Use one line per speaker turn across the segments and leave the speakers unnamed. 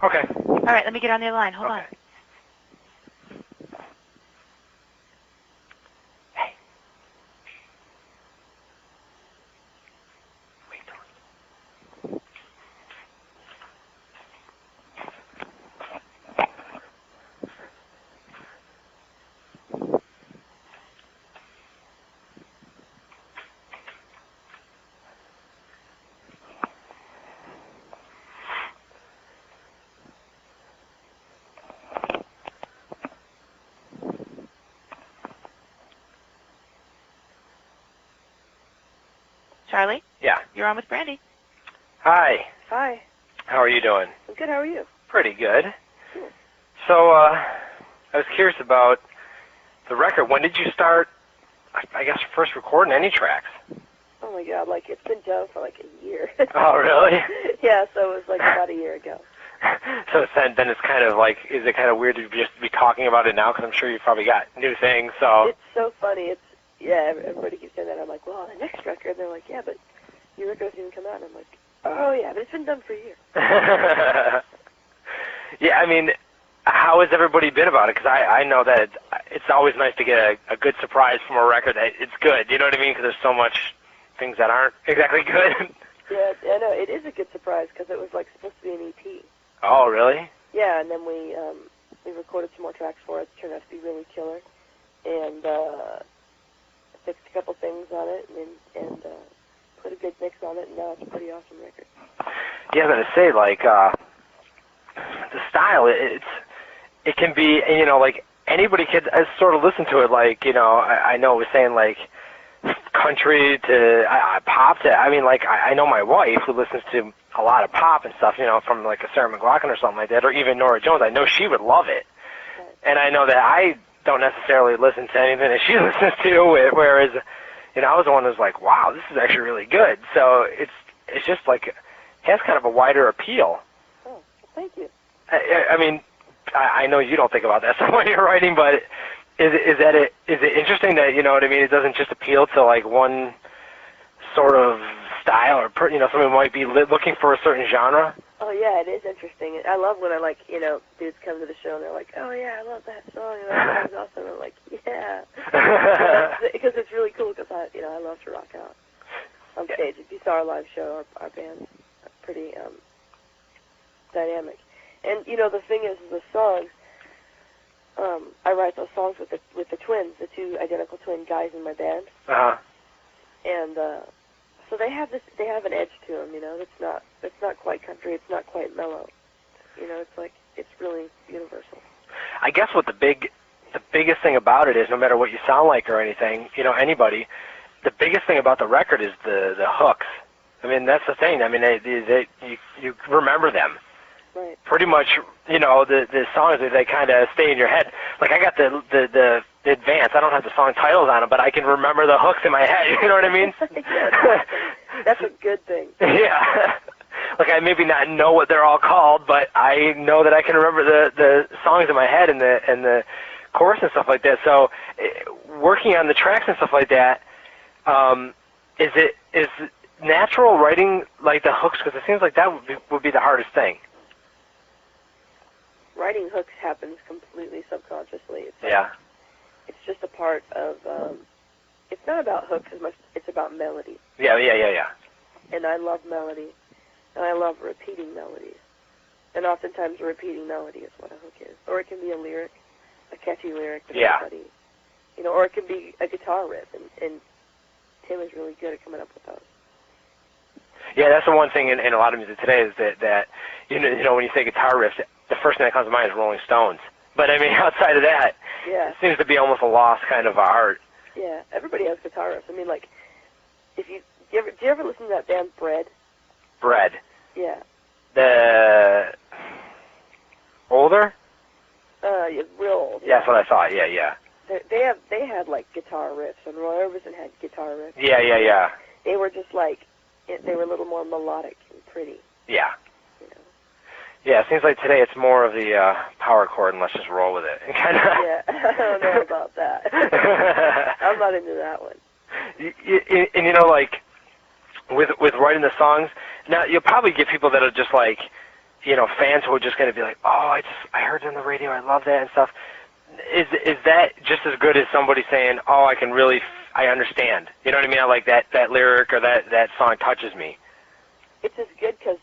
Okay.
All right, let me get on the other line. Hold on.
Hey. Wait.
Charlie?
Yeah.
You're on with Brandi.
Hi.
Hi.
How are you doing?
I'm good. How are you?
Pretty good.
Cool.
So, I was curious about the record. When did you start, I guess, first recording any tracks?
Oh my God! Like it's been done for like a year.
Oh, really?
Yeah. So it was like about a year ago.
So then it's kind of like, is it kind of weird to just be talking about it now? Because I'm sure you've probably got new things. So
It's so funny. Everybody keeps saying that. I'm like, well, the next record. They're like, yeah, but your record doesn't even come out. And I'm like, oh yeah, but it's been done for a year.
Yeah, I mean, how has everybody been about it? Because I know that it's always nice to get a good surprise from a record that it's good. You know what I mean? Because there's so much things that aren't exactly good.
Yeah, I know. It is a good surprise because it was like supposed to be an EP.
Oh, really?
Yeah, and then we recorded some more tracks for it. It turned out to be really killer, and fixed a couple things on it, and put a good mix on it, and now it's a pretty awesome record.
Yeah, I'm gonna say like the style. It can be, you know, like anybody could sort of listen to it. Like, you know, I know it was saying like country to pop to. I mean, like I know my wife who listens to a lot of pop and stuff, you know, from like a Sarah McLachlan or something like that, or even Nora Jones. I know she would love it, and I know that I don't necessarily listen to anything that she listens to. Whereas, you know, I was the one who was like, wow, this is actually really good. So it's just like it has kind of a wider appeal.
Oh, well, thank you.
I mean, I know you don't think about that stuff when you're writing, but is it interesting that, you know what I mean, it doesn't just appeal to like one sort of style, or you know, somebody might be looking for a certain genre?
Oh yeah, it is interesting. I love when dudes come to the show and they're like, oh yeah, I love that song, and that song's awesome. I'm like, yeah, because it's really cool because I love to rock out on stage. If you saw our live show, our band's pretty dynamic. And you know, the thing is the songs. I write those songs with the twins, the two identical twin guys in my band. And so they have an edge to them, you know. It's not quite country, it's not quite mellow. You know, it's really universal.
I guess what the biggest thing about it is, no matter what you sound like or anything, you know, anybody, the biggest thing about the record is the hooks. I mean, that's the thing. I mean, you remember them.
Right.
Pretty much, you know, the songs, they kind of stay in your head. Like, I got the Advance. I don't have the song titles on them, but I can remember the hooks in my head. You know what I mean?
Yeah, that's a good thing.
Yeah. Like, I maybe not know what they're all called, but I know that I can remember the songs in my head and the chorus and stuff like that. So, working on the tracks and stuff like that, is natural writing like the hooks? Because it seems like that would be the hardest thing.
Writing hooks happens completely subconsciously. It's just a part of. It's not about hooks as much. It's about melody.
Yeah.
And I love melody, and I love repeating melodies. And oftentimes, a repeating melody is what a hook is, or it can be a lyric, a catchy lyric that everybody, you know, or it can be a guitar riff. And Tim is really good at coming up with those. Yeah,
that's the one thing in a lot of music today is that you know when you say guitar riffs, the first thing that comes to mind is Rolling Stones. But I mean, outside of that, it seems to be almost a lost kind of art.
Yeah, everybody has guitar riffs. I mean, like, do you ever listen to that band Bread?
Bread.
Yeah.
The older?
Yeah, real old.
Yeah, that's what I thought. Yeah.
They had like guitar riffs, and Roy Orbison had guitar riffs.
Yeah.
They were just like they were a little more melodic and pretty.
Yeah.
You know.
Yeah, it seems like today it's more of the power chord, and let's just roll with it.
Yeah, I don't know about that. I'm not into that one.
And you know, like with writing the songs, now you'll probably get people that are just like, fans who are just going to be like, oh, I heard it on the radio, I love that and stuff. Is that just as good as somebody saying, oh, I understand? You know what I mean? I like that lyric or that song touches me.
It's as good because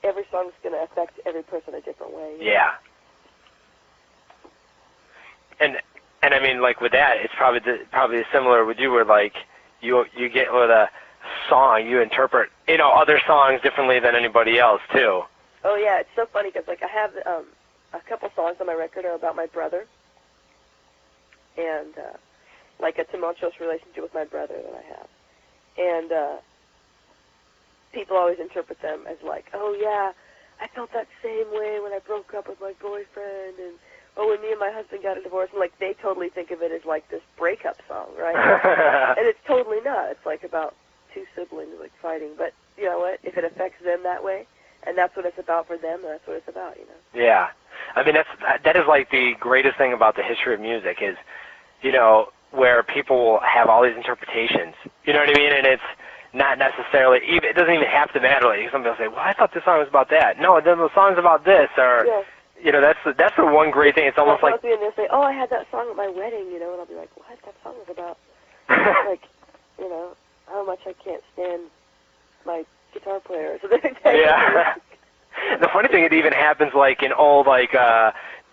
every song's going to affect every person a different way.
Yeah. And I mean, like with that, it's probably similar with you, where like you get with a song, you interpret other songs differently than anybody else too.
Oh yeah, it's so funny because like I have a couple songs on my record are about my brother, and like a tumultuous relationship with my brother that I have, and people always interpret them as like, oh yeah, I felt that same way when I broke up with my boyfriend, and when me and my husband got a divorce, and like they totally think of it as like this breakup song, right? And it's totally not. It's like about two siblings like fighting, but you know what? If it affects them that way, and that's what it's about for them, that's what it's about,
Yeah, I mean that is like the greatest thing about the history of music is, where people will have all these interpretations. You know what I mean? And it's not necessarily even. It doesn't even have to matter. Like somebody will say, "Well, I thought this song was about that." No, then the song's about this, or that's the one great thing. It's almost like.
And they'll say, "Oh, I had that song at my wedding," and I'll be like, "What? That song was about like, how much I can't stand my guitar player." So
yeah. The funny thing, it even happens like in old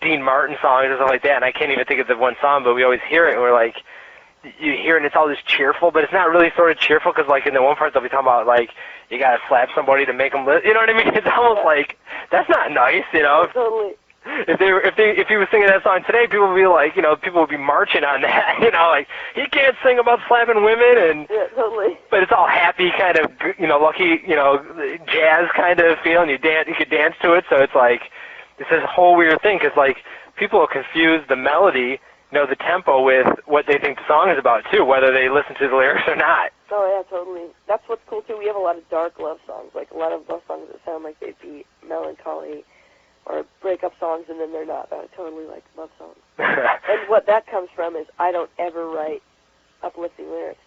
Dean Martin songs or something like that, and I can't even think of the one song, but we always hear it, and we're like, you hear it, and it's all this cheerful, but it's not really sort of cheerful, because like in the one part they'll be talking about like you gotta slap somebody to make them live. You know what I mean? It's almost like that's not nice,
Totally.
If he was singing that song today, people would be like, people would be marching on that. Like he can't sing about slapping women, and
yeah, totally.
But it's all happy kind of, lucky, jazz kind of feel, and you could dance to it. So it's like it's this whole weird thing, because like people will confuse the melody, the tempo, with what they think the song is about too, whether they listen to the lyrics or not.
Oh yeah, totally. That's what's cool too. We have a lot of dark love songs, like a lot of love songs that sound like they'd be melancholy or breakup songs, and then they're not. They're totally like love songs. And what that comes from is I don't ever write uplifting lyrics.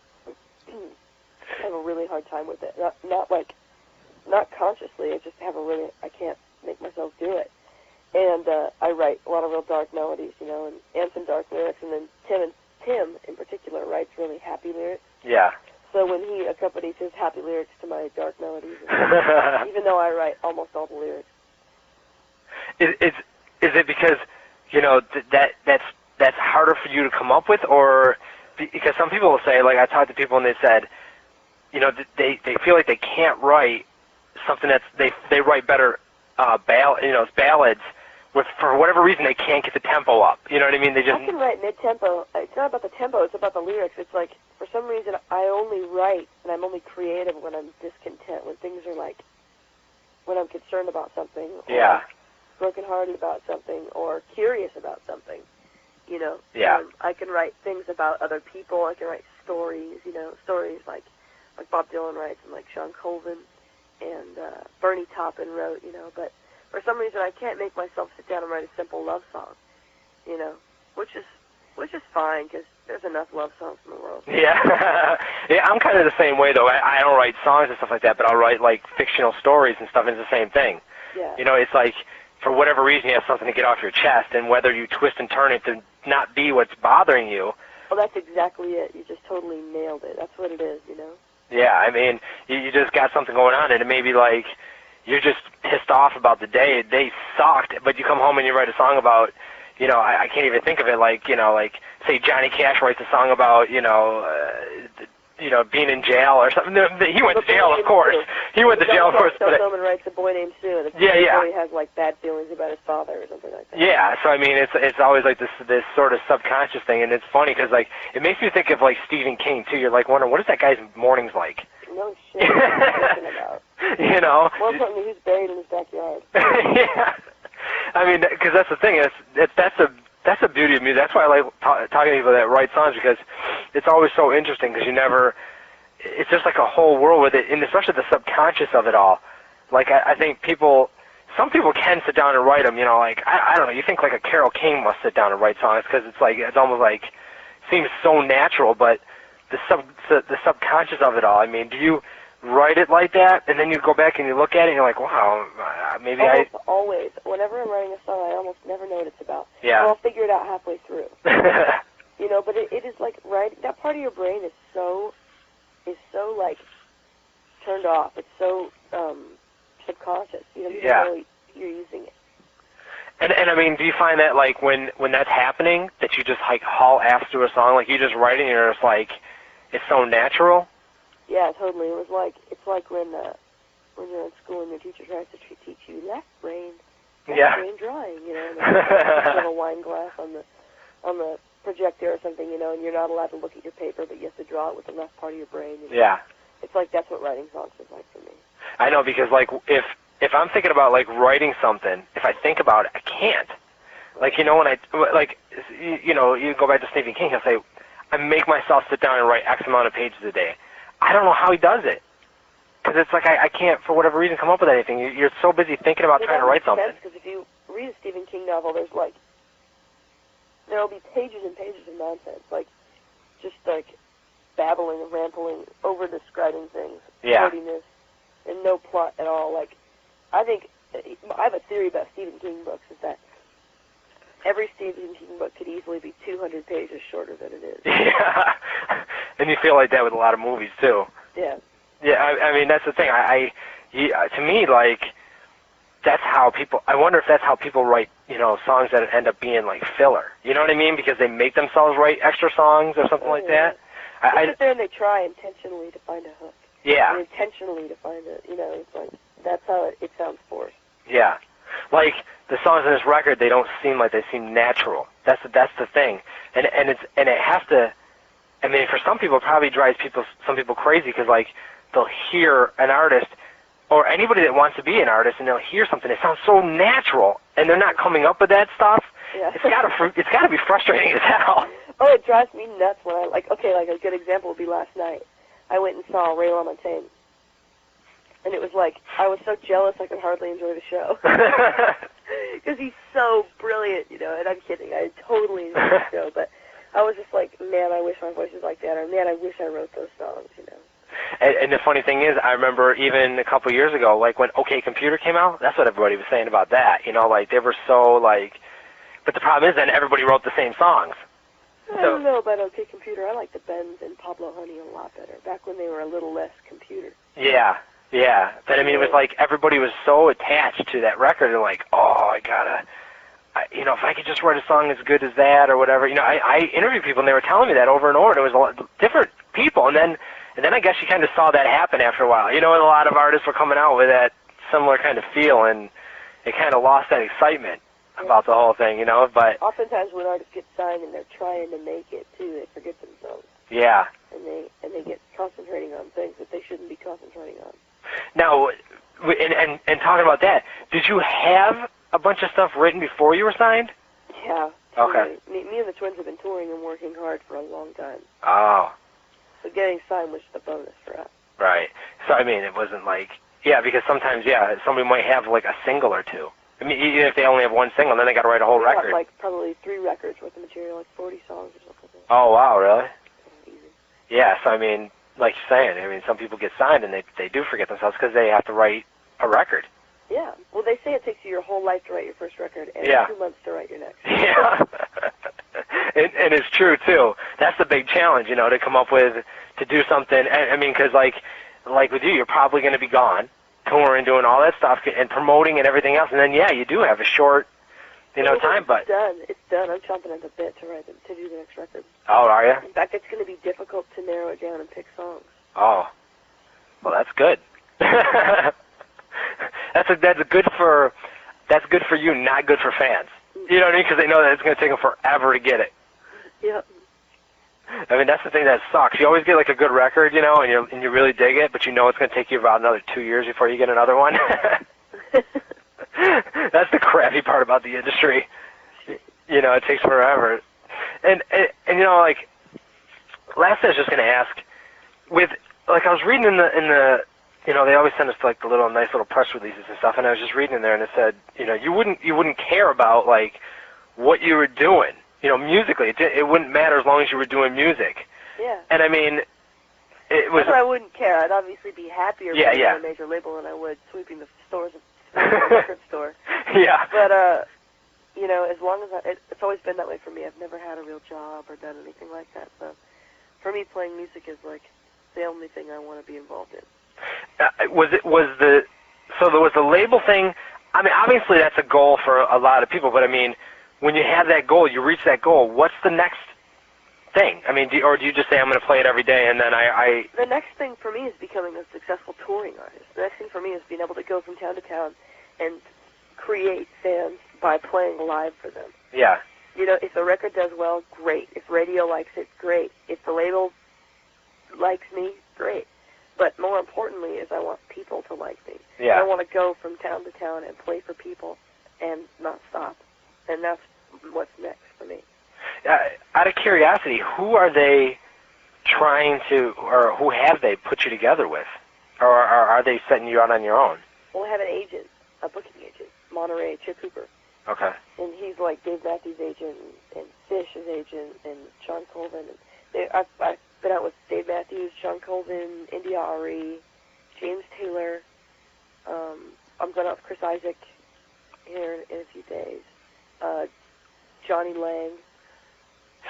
I have a really hard time with it. Not consciously. I can't make myself do it. And I write a lot of real dark melodies, and some dark lyrics. And then Tim in particular writes really happy lyrics.
Yeah.
So when he accompanies his happy lyrics to my dark melodies, even though I write almost all the lyrics.
Is it because that's harder for you to come up with, or because some people will say, like I talked to people and they said, they feel like they can't write something that's they write better ballads with, for whatever reason, they can't get the tempo up. You know what I mean? I
can write mid-tempo. It's not about the tempo, it's about the lyrics. It's like, for some reason, I only write and I'm only creative when I'm discontent, when things are like, when I'm concerned about something.
Yeah.
Brokenhearted about something, or curious about something,
Yeah.
I can write things about other people. I can write stories, stories like Bob Dylan writes, and like Sean Colvin and Bernie Taupin wrote, But for some reason, I can't make myself sit down and write a simple love song, which is fine, because there's enough love songs in the world.
Yeah. Yeah, I'm kind of the same way, though. I don't write songs and stuff like that, but I'll write like fictional stories and stuff, and it's the same thing.
Yeah.
It's like, for whatever reason, you have something to get off your chest, and whether you twist and turn it to not be what's bothering you.
Well, that's exactly it. You just totally nailed it. That's what it is,
Yeah, I mean, you just got something going on, and it may be like you're just pissed off about the day. They sucked, but you come home and you write a song about, I can't even think of it, like say Johnny Cash writes a song about, being in jail or something. He went to jail, of course. He went to jail, of course.
But Someone writes A Boy Named Sue.
Yeah.
He has like bad feelings about his father or something like that.
Yeah, so I mean, it's always like this sort of subconscious thing, and it's funny because like it makes me think of like Stephen King too. You're like wondering, what is that guy's mornings like?
No shit. What are you thinking about? More importantly, who's buried in his backyard?
Yeah. I mean, because that's the thing. That's the beauty of music. That's why I like talking to people that write songs, because it's always so interesting, because it's just like a whole world with it, and especially the subconscious of it all. Like, I think some people can sit down and write them, like, I don't know, you think like a Carole King must sit down and write songs, because it's almost like, seems so natural, but the subconscious of it all, I mean, do you write it like that, and then you go back and you look at it and you're like, wow, maybe
Always. Whenever I'm writing a song, I almost never know what it's about.
Yeah.
Or I'll figure it out halfway through. You know, but it is like, right, that part of your brain is so like, turned off. It's so subconscious. You know, you don't know you're using it.
And I mean, do you find that, like, when that's happening, that you just, like, haul ass through a song? Like, you just write it and you're just like, it's so natural?
Yeah, totally. It's like when you're in school and your teacher tries to teach you left brain drawing, you know, and there's a little wine glass on the projector or something, you know, and you're not allowed to look at your paper, but you have to draw it with the left part of your brain. You know?
Yeah.
It's like that's what writing songs is like for me.
I know, because, like, if I'm thinking about, like, writing something, if I think about it, I can't. Like, you know, when you know, you go back to Stephen King, he'll say, I make myself sit down and write X amount of pages a day. I don't know how he does it. Because it's like I can't, for whatever reason, come up with anything. You're so busy thinking about trying to write something.
Because if you read a Stephen King novel, there'll be pages and pages of nonsense, like, just, like, babbling and rambling, over-describing things, wordiness, and no plot at all. Like, I have a theory about Stephen King books, is that every Stephen King book could easily be 200 pages shorter than it is.
Yeah, and you feel like that with a lot of movies, too.
Yeah.
Yeah, I mean, that's the thing. To me, like, that's how people, I wonder if that's how people write, you know, songs that end up being, like, filler. You know what I mean? Because they make themselves write extra songs or something like that.
They sit there and they try intentionally to find a hook.
Yeah.
And intentionally to find it, you know, it's like, that's how it sounds forced.
Yeah. Like, the songs on this record, they don't seem like they seem natural. That's the thing. And it has to, I mean, for some people, it probably drives some people crazy, because, like, they'll hear an artist, or anybody that wants to be an artist, and they'll hear something that sounds so natural, and they're not coming up with that stuff.
Yeah.
It's gotta be frustrating as hell.
Oh, it drives me nuts when like a good example would be last night. I went and saw Ray LaMontagne, and it was like, I was so jealous I could hardly enjoy the show. Because he's so brilliant, you know, and I'm kidding, I totally enjoyed the show, but I was just like, man, I wish my voice was like that, or man, I wish I wrote those songs, you know.
And the funny thing is, I remember even a couple years ago, like when OK Computer came out, that's what everybody was saying about that. You know, like they were so like, but the problem is then everybody wrote the same songs.
I don't know about OK Computer. I like the Bends and Pablo Honey a lot better, back when they were a little less computer.
Yeah, yeah. But I mean, it was like everybody was so attached to that record and like, oh, you know, if I could just write a song as good as that or whatever. You know, I interviewed people and they were telling me that over and over. And it was a lot different people, and then I guess you kind of saw that happen after a while. You know, and a lot of artists were coming out with that similar kind of feel, and it kind of lost that excitement about the whole thing, you know. But
oftentimes when artists get signed and they're trying to make it too, they forget themselves.
Yeah.
And they get concentrating on things that they shouldn't be concentrating on.
Now, and talking about that, did you have a bunch of stuff written before you were signed?
Yeah.
Okay.
Me and the Twins have been touring and working hard for a long time.
Oh.
So getting signed was the bonus for us.
Right. So, I mean, it wasn't like, yeah, because sometimes, yeah, somebody might have like a single or two. I mean, even if they only have one single, then they got to write a whole record.
Like probably 3 records worth of material, like 40 songs or something.
Oh, wow, really?
Easy.
Yeah, so, I mean, like you're saying, I mean, some people get signed and they do forget themselves because they have to write a record.
Yeah. Well, they say it takes you your whole life to write your first record and 2 months to write your next.
Yeah. and it's true, too. That's the big challenge, you know, to come up with, to do something. I mean, because, like with you, you're probably going to be gone, touring, doing all that stuff, and promoting and everything else. And then, yeah, you do have a short, you know, time, but...
It's done. I'm chomping at the bit to do the next record.
Oh, are you?
In fact, it's going to be difficult to narrow it down and pick songs.
Oh. Well, that's good. That's good for you, not good for fans. You know what I mean? Because they know that it's going to take them forever to get it.
Yep.
I mean, that's the thing that sucks. You always get like a good record, you know, and you really dig it, but you know it's going to take you about another 2 years before you get another one. That's the crappy part about the industry. You know, it takes forever. And you know, like, last thing I was just going to ask, with, like, I was reading in the you know, they always send us like the nice little press releases and stuff, and I was just reading in there, and it said, you know, you wouldn't care about like what you were doing, you know, musically. It wouldn't matter as long as you were doing music.
Yeah.
And I mean, it was.
Not that I wouldn't care. I'd obviously be happier being on a major label than I would sweeping the stores of the record store.
Yeah.
But you know, as long as it's always been that way for me. I've never had a real job or done anything like that. So for me, playing music is like the only thing I want to be involved in. So there was the label thing. I mean, obviously that's a goal for a lot of people, but I mean, when you have that goal, you reach that goal, what's the next thing? I mean, do you just say, I'm going to play it every day, and then I... The next thing for me is becoming a successful touring artist. The next thing for me is being able to go from town to town and create fans by playing live for them.
Yeah.
You know, if the record does well, great. If radio likes it, great. If the label likes me, great. But more importantly is I want people to like me.
Yeah.
I want to go from town to town and play for people and not stop. And that's what's next for me.
Out of curiosity, who are they trying to, or who have they put you together with? Or are they setting you out on your own?
Well, I have an agent, a booking agent, Monterey, Chip Hooper.
Okay.
And he's like Dave Matthews' agent and Fish's agent and John Colvin. And I've been out with Dave Matthews, John Colvin, India Ari, James Taylor. I'm going out with Chris Isaac here in a few days. Johnny Lang.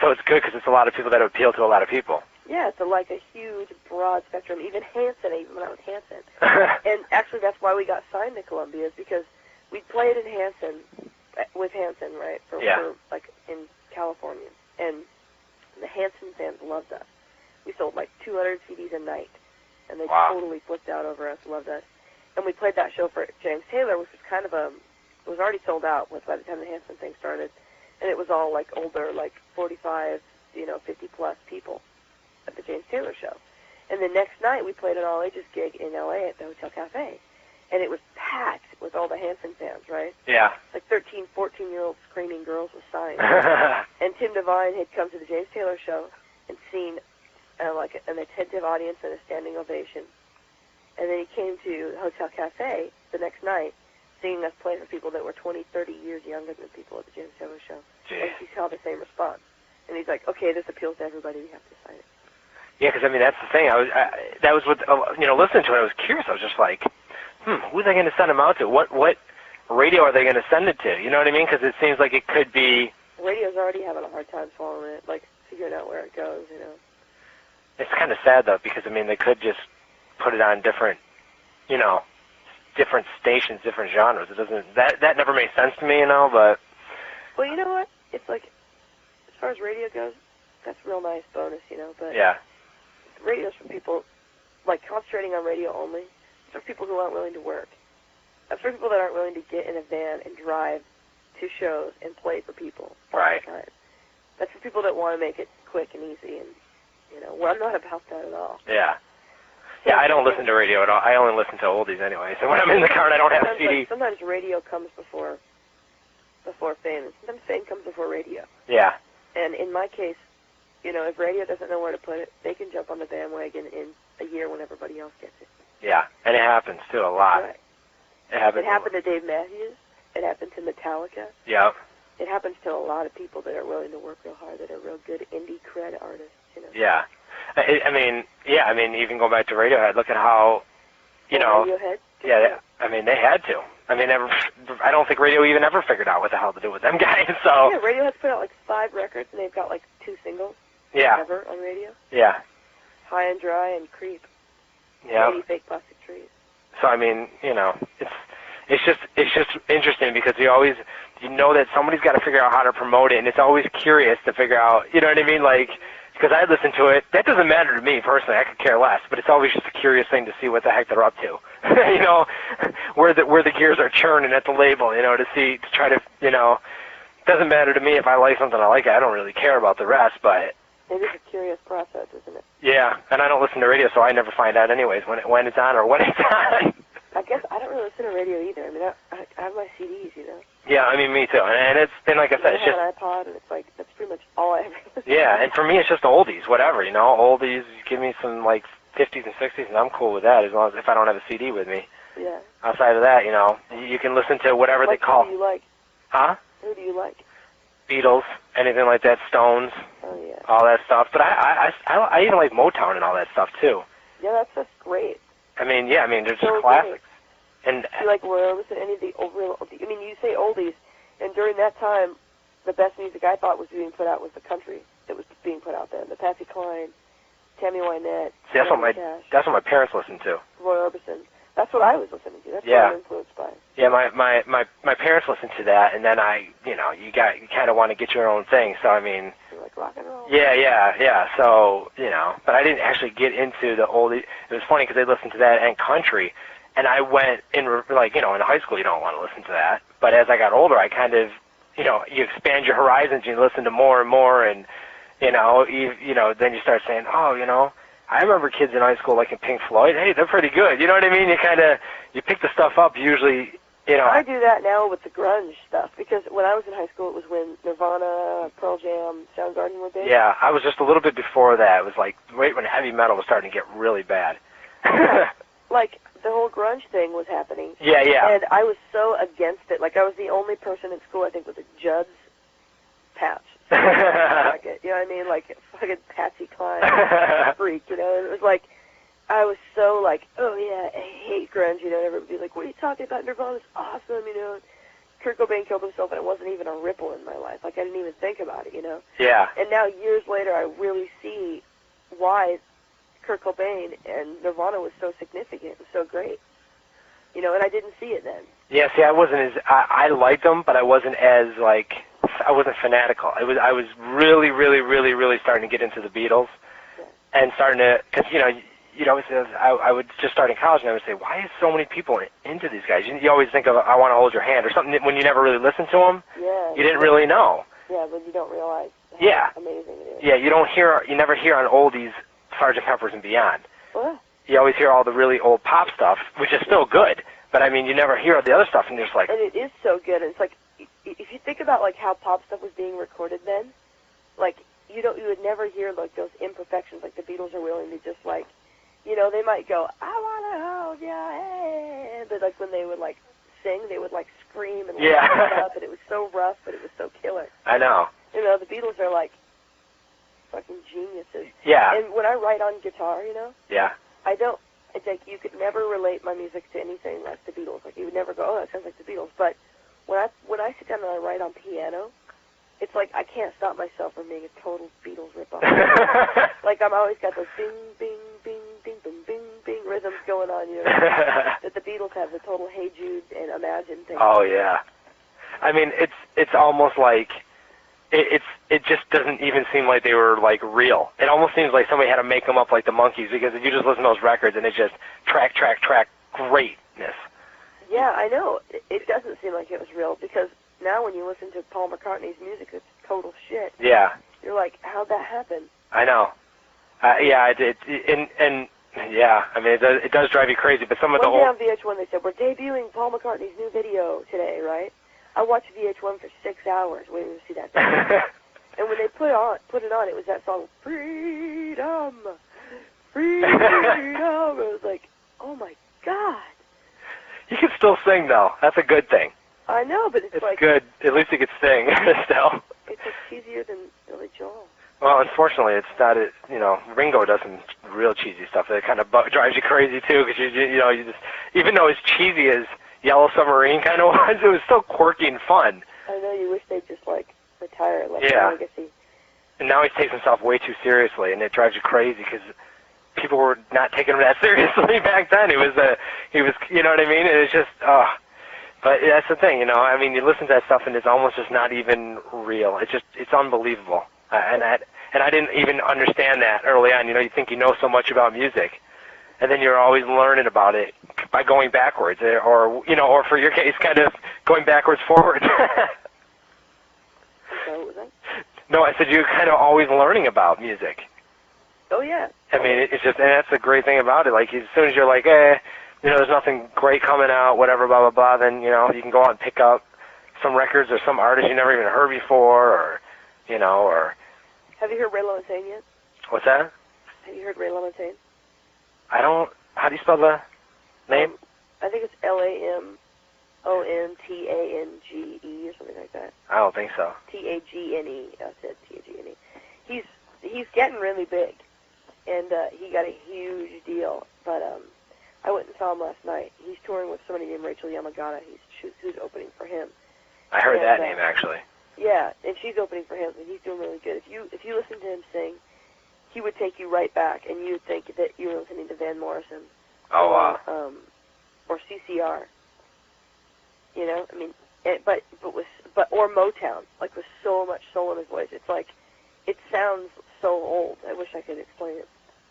So it's good because it's a lot of people that appeal to a lot of people.
Yeah, it's like a huge, broad spectrum. Even Hanson, I even went out with Hanson. And actually that's why we got signed to Columbia, is because we played in Hanson, with Hanson, right, for like in California. And the Hanson fans loved us. We sold like 200 CDs a night, and they totally flipped out over us, loved us. And we played that show for James Taylor, which was kind of it was already sold out by the time the Hanson thing started. And it was all like older, like 45, 50-plus people at the James Taylor show. And the next night we played an all-ages gig in L.A. at the Hotel Cafe. And it was packed with all the Hanson fans, right?
Yeah.
Like 13, 14-year-old screaming girls with signs. And Tim Devine had come to the James Taylor show and seen like an attentive audience and a standing ovation. And then he came to Hotel Cafe the next night, seeing us play for people that were 20, 30 years younger than people at the James Taylor show.
Jeez.
And he saw the same response. And he's like, okay, this appeals to everybody, we have to sign it.
Yeah, because, I mean, that's the thing. That was what, listening to it, I was curious. I was just like, who are they going to send them out to? What radio are they going to send it to? You know what I mean? Because it seems like it could be...
Radio's already having a hard time swallowing it, like figuring out where it goes,
It's kind of sad, though, because, I mean, they could just put it on different, different stations, different genres. It doesn't... That never made sense to me, but...
Well, you know what? It's like, as far as radio goes, that's a real nice bonus, but...
Yeah.
Radio's for people, like, concentrating on radio only. It's for people who aren't willing to work. It's for people that aren't willing to get in a van and drive to shows and play for people all the time. That's for people that want to make it quick and easy, and, well, I'm not about that at all.
Yeah. Yeah, I don't listen to radio at all. I only listen to oldies anyway, so when I'm in the car and I don't have CD...
sometimes radio comes before fame, and sometimes fame comes before radio.
Yeah.
And in my case, if radio doesn't know where to put it, they can jump on the bandwagon in a year when everybody else gets it.
Yeah, and it happens, too, a lot.
Right.
It happens.
It happened to Dave Matthews. It happened to Metallica.
Yep.
It happens to a lot of people that are willing to work real hard, that are real good indie cred artists,
Yeah. I mean, even going back to Radiohead, look at how,
Radiohead?
Yeah, I mean, they had to. I mean, I don't think radio even ever figured out what the hell to do with them guys, so...
Yeah, Radiohead's put out like 5 records, and they've got like 2 singles.
Yeah.
Ever on radio.
Yeah.
High and Dry and Creep.
Yeah.
80 Fake Plastic Trees.
So, I mean, it's just interesting because you know that somebody's got to figure out how to promote it, and it's always curious to figure out, you know what I mean? Like, because I listen to it, that doesn't matter to me personally, I could care less, but it's always just a curious thing to see what the heck they're up to, where the gears are churning at the label, to try to, it doesn't matter to me if I like something I like it, I don't really care about the rest, but...
It is a curious process, isn't it?
Yeah, and I don't listen to radio, so I never find out anyways when it's on or when it's on.
I guess I don't really listen to radio either. I mean, I have my CDs,
Yeah, I mean, me too. And like I said, it's just...
I have an iPod, and it's like, that's pretty much all I ever listen to.
Yeah, and for me, it's just oldies, whatever, Oldies, give me some, 50s and 60s, and I'm cool with that, as long as if I don't have a CD with me.
Yeah.
Outside of that, you can listen to whatever they call...
Who do you like?
Huh?
Who do you like?
Beatles, anything like that, Stones.
Oh yeah.
All that stuff. But I even like Motown and all that stuff too.
Yeah, that's just great.
I mean, yeah, I mean, they're just
So
classics.
Great.
And
do you like Roy Orbison, any of the real? I mean, you say oldies, and during that time, the best music I thought was being put out was the country that was being put out then. The Patsy Cline, Tammy Wynette.
See, that's what my parents listened to.
Roy Orbison. That's what I was listening to. That's what I'm influenced by.
Yeah, my parents listened to that, and then you kind of want to get your own thing. So I mean,
you like rock and roll.
Yeah. So but I didn't actually get into the oldie. It was funny because they listened to that and country, and I went in in high school you don't want to listen to that, but as I got older, I kind of you expand your horizons, you listen to more and more, and then you start saying, I remember kids in high school liking Pink Floyd. Hey, they're pretty good. You know what I mean? You pick the stuff up usually,
I do that now with the grunge stuff, because when I was in high school, it was when Nirvana, Pearl Jam, Soundgarden were big.
Yeah, I was just a little bit before that. It was like right when heavy metal was starting to get really bad.
Yeah, like the whole grunge thing was happening.
Yeah.
And I was so against it. Like I was the only person in school, I think, with a Judd's patch. You know what I mean? Like fucking Patsy Cline freak, And it was like, I was so like, oh yeah, I hate grunge, And everybody would be like, what are you talking about? Nirvana's awesome, Kurt Cobain killed himself, and it wasn't even a ripple in my life. Like I didn't even think about it,
Yeah.
And now years later, I really see why Kurt Cobain and Nirvana was so significant and so great. And I didn't see it then.
Yeah, see, I wasn't as I liked them, but I wasn't as I wasn't fanatical. I was really, really, really, really starting to get into the Beatles, and starting to, because I would just start in college and I would say, why is so many people into these guys? You always think of I Want to Hold Your Hand or something when you never really listened to them.
Yeah.
You didn't really know.
Yeah, but you don't realize how amazing it is.
Yeah, you never hear on oldies Sgt. Pepper's and Beyond.
What?
You always hear all the really old pop stuff, which is still good. But I mean, you never hear the other stuff, and you're just like.
And it is so good. And it's like, if you think about how pop stuff was being recorded then, you would never hear those imperfections like the Beatles are willing to just they might go, I wanna hold your hand, but when they would sing, they would scream and laugh up, and it was so rough, but it was so killer.
I know.
The Beatles are fucking geniuses.
Yeah.
And when I write on guitar,
Yeah.
I don't. It's like you could never relate my music to anything like the Beatles. Like you would never go, oh, that sounds like the Beatles. But when I sit down and I write on piano, it's like I can't stop myself from being a total Beatles ripoff. I'm always got those bing, bing, bing, bing, bing, bing, bing rhythms going on, that the Beatles have, the total Hey Jude and Imagine thing.
Oh yeah, I mean it's almost like it just doesn't even seem like they were real. It almost seems like somebody had to make them up like the Monkees, because if you just listen to those records and it's just track greatness.
Yeah, I know. It doesn't seem like it was real, because now when you listen to Paul McCartney's music, it's total shit.
Yeah.
You're like, how'd that happen?
I know. Yeah, yeah, I mean, it does drive you crazy, but some of the old...
One day on VH1 they said, we're debuting Paul McCartney's new video today, right? I watched VH1 for 6 hours waiting to see that video. And when they put it on, it was that song, Freedom! Freedom! It was like, oh my God.
You can still sing, though. That's a good thing.
I know, but it's
good. At least you could sing still.
It's cheesier than Billy Joel.
Well, unfortunately, it's not. Ringo does some real cheesy stuff that kind of drives you crazy too, because you just, even though as cheesy as Yellow Submarine kind of was, it was still quirky and fun.
I know, you wish they'd just retire, legacy.
And now he takes himself way too seriously, and it drives you crazy because people were not taking him that seriously back then. He was, you know what I mean? And it's just, but that's the thing, I mean, you listen to that stuff and it's almost just not even real. It's unbelievable. And I didn't even understand that early on. You think you know so much about music, and then you're always learning about it by going backwards, or for your case, kind of going backwards forward. No, I said you're kind of always learning about music.
Oh yeah.
I mean, it's just, and that's the great thing about it. As soon as you're like, there's nothing great coming out, whatever, blah blah blah, then you can go out and pick up some records or some artists you never even heard before, or.
Have you heard Ray LaMontagne yet?
What's that?
Have you heard Ray LaMontagne?
I don't. How do you spell the name?
I think it's LaMontagne or something like that.
I don't think so.
Tagene. I said Tagene. he's getting really big, and he got a huge deal. But I went and saw him last night. He's touring with somebody named Rachel Yamagata. Who's opening for him.
I heard that name actually.
Yeah, and she's opening for him, and he's doing really good. If you listen to him sing, he would take you right back, and you would think that you were listening to Van Morrison.
Oh wow.
Or CCR. You know, I mean, or Motown, like with so much soul in his voice. It's like, it sounds so old. I wish I could explain it.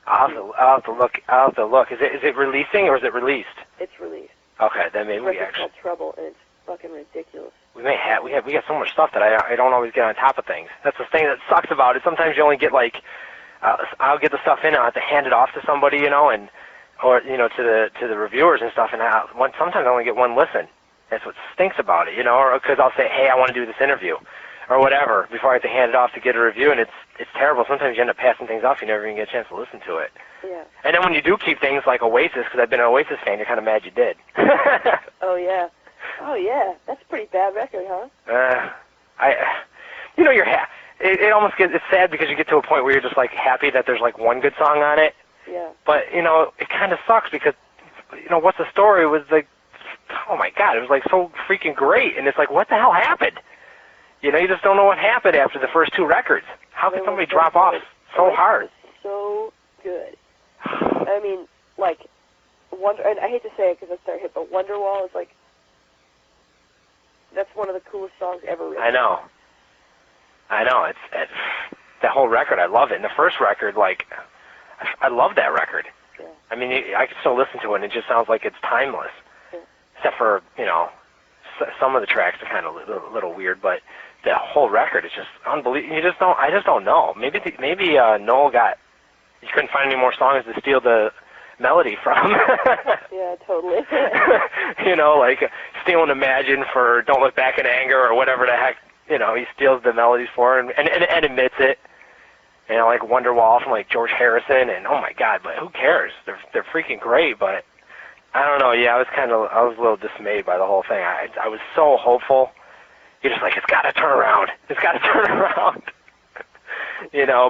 I'll have to look. Is it releasing or is it released?
It's released.
Okay, then maybe we actually.
It's called Trouble, and it's fucking ridiculous.
We got so much stuff that I don't always get on top of things. That's the thing that sucks about it. Sometimes you only get like, I'll get the stuff in, I'll have to hand it off to somebody, you know, or to the reviewers and stuff, and sometimes I only get one listen. That's what stinks about it, you know, or because I'll say, hey, I want to do this interview, or whatever, before I have to hand it off to get a review, and it's terrible. Sometimes you end up passing things off, you never even get a chance to listen to it.
Yeah.
And then when you do keep things like Oasis, because I've been an Oasis fan, you're kind of mad you did.
Oh yeah. Oh yeah. That's a pretty bad record, huh?
It almost it's sad because you get to a point where you're just like happy that there's like one good song on it.
Yeah.
But it kind of sucks because What's the Story was like, oh my God, it was like so freaking great, and it's like, what the hell happened? You just don't know what happened after the first two records. How could somebody drop off so hard?
So good. I mean, like, and I hate to say it because it's their hit, but Wonderwall is like, that's one of the coolest songs ever written.
I know. It's that whole record. I love it. And the first record, like, I love that record.
Yeah.
I mean, I can still listen to it, and it just sounds like it's timeless.
Yeah.
Except for some of the tracks are kind of a little weird, but the whole record is just unbelievable. I just don't know. Maybe Noel he couldn't find any more songs to steal the melody from.
Yeah, totally.
Like stealing Imagine for Don't Look Back in Anger or whatever the heck, he steals the melodies for and admits it. Like Wonderwall from like George Harrison, and oh my God, but who cares? They're freaking great, but I don't know. Yeah, I was a little dismayed by the whole thing. I was so hopeful. You're just like, it's got to turn around. It's got to turn around.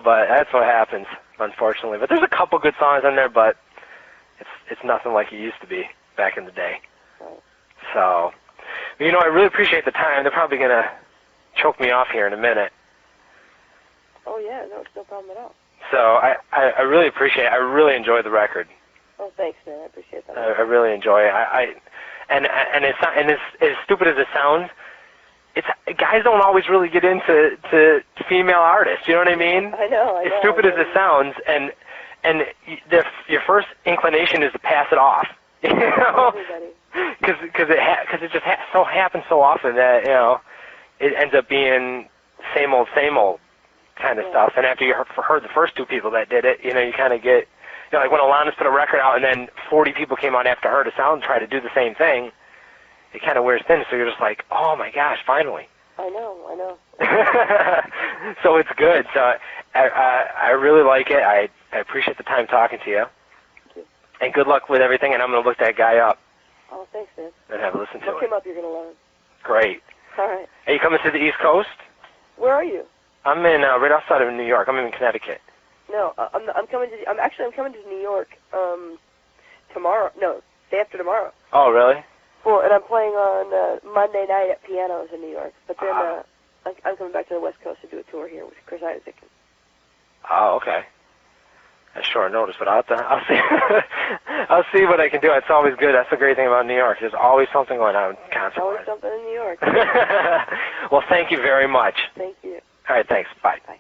But that's what happens, unfortunately. But there's a couple good songs on there, but it's nothing like it used to be back in the day. So, I really appreciate the time. They're probably going to choke me off here in a minute.
Oh, yeah, no, it's no problem at all.
So I really appreciate it. I really enjoy the record.
Oh, thanks, man. I appreciate that.
I really enjoy it. And as stupid as it sounds, guys don't always really get into female artists. You know what I mean?
I know.
As stupid as it sounds, and your first inclination is to pass it off. Because it just happens so often that it ends up being same old kind of stuff. And after you heard the first two people that did it, you kind of get like when Alanis put a record out and then 40 people came out after her to try to do the same thing. It kind of wears thin, so you're just like, oh my gosh, finally.
I know.
So it's good. So I really like it. I appreciate the time talking to you.
Thank you.
And good luck with everything, and I'm going to look that guy up.
Oh, thanks, man.
And have a listen to it.
Look him up, you're going to love him.
Great.
All right.
Are you coming to the East Coast?
Where are you?
I'm in right outside of New York. I'm in Connecticut.
No, I'm coming to New York tomorrow. No, day after tomorrow.
Oh, really?
Well, and I'm playing on Monday night at Pianos in New York. But then I'm coming back to the West Coast to do a tour here with Chris Isaac.
Oh, okay. That's short notice, but I'll see. I'll see what I can do. It's always good. That's the great thing about New York. There's always something going on constantly.
Always something in New York.
Well, thank you very much.
Thank you.
All right, thanks. Bye.
Bye.